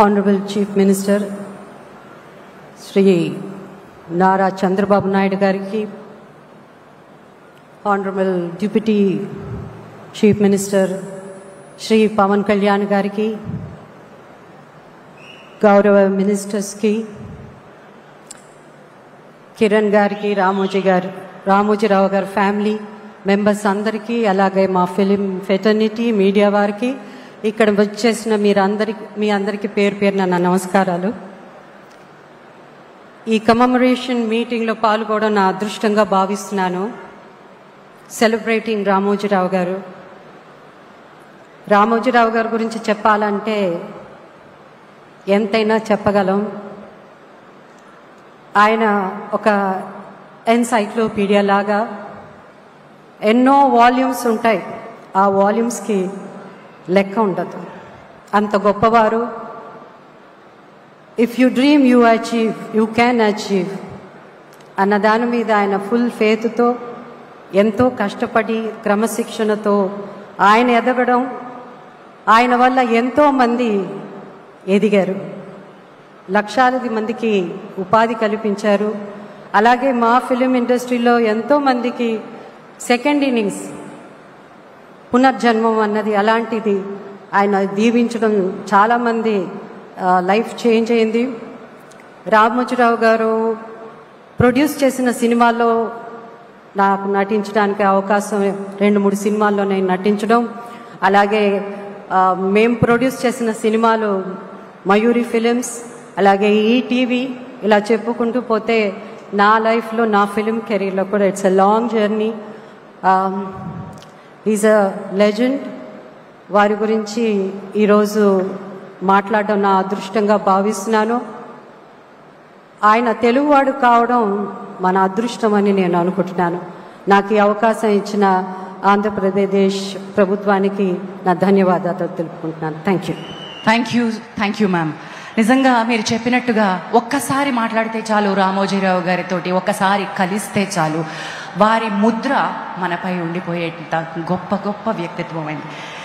Honorable Chief Minister Shri Nara Chandrababu Naidu Gariki, Honorable Deputy Chief Minister Shri Pawan Kalyan Gariki, Gaurava Ministers ki, Kiran Gariki, Ramoji Rao Gar family members andariki, alage ma film fraternity media variki, ఇక్కడ వచ్చేసిన మీ అందరికి పేరు పేరున నా నమస్కారాలు. ఈ commemoration మీటింగ్లో పాల్గొనడం నా అదృష్టంగా భావిస్తున్నాను. సెలబ్రేటింగ్ రామోజీరావు గారు. రామోజీరావు గారి గురించి చెప్పాలంటే ఎంతైనా చెప్పగలం. ఆయన ఒక ఎన్సైక్లోపీడియా లాగా ఎన్నో వాల్యూమ్స్ ఉంటాయి. ఆ వాల్యూమ్స్కి లెక్క ఉండదు. అంత గొప్పవారు. If you dream you achieve, you can achieve అన్న దాని మీద ఆయన ఫుల్ ఫేత్తో ఎంతో కష్టపడి క్రమశిక్షణతో ఆయన ఎదగడం, ఆయన వల్ల ఎంతో మంది ఎదిగారు. లక్షలాది మందికి ఉపాధి కల్పించారు. అలాగే మా ఫిలిం ఇండస్ట్రీలో ఎంతో మందికి సెకండ్ ఇన్నింగ్స్, పునర్జన్మం అన్నది అలాంటిది ఆయన దీవించడం చాలామంది లైఫ్ చేంజ్ అయింది. రామోజీరావు గారు ప్రొడ్యూస్ చేసిన సినిమాల్లో నాకు నటించడానికి అవకాశం 2-3 సినిమాల్లో నేను నటించడం, అలాగే మేము ప్రొడ్యూస్ చేసిన సినిమాలు మయూరి ఫిలిమ్స్, అలాగే ఈటీవీ, ఇలా చెప్పుకుంటూ పోతే నా లైఫ్లో నా ఫిలిం కెరీర్లో కూడా it's a long journey. Is a legend. వారి గురించి ఈరోజు మాట్లాడడం నా అదృష్టంగా భావిస్తున్నాను. ఆయన తెలుగువాడు కావడం మన అదృష్టం అని నేను అనుకుంటున్నాను. నాకు ఈ అవకాశం ఇచ్చిన ఆంధ్రప్రదేశ్ ప్రభుత్వానికి నా ధన్యవాదాలు తెలుపుకుంటున్నాను. Thank you ma'am. నిజంగా మీరు చెప్పినట్టుగా ఒక్కసారి మాట్లాడితే చాలు, రామోజీరావు గారితోటి ఒక్కసారి కలిస్తే చాలు, వారి ముద్ర మనపై ఉండిపోయేంత గొప్ప వ్యక్తిత్వం అయింది.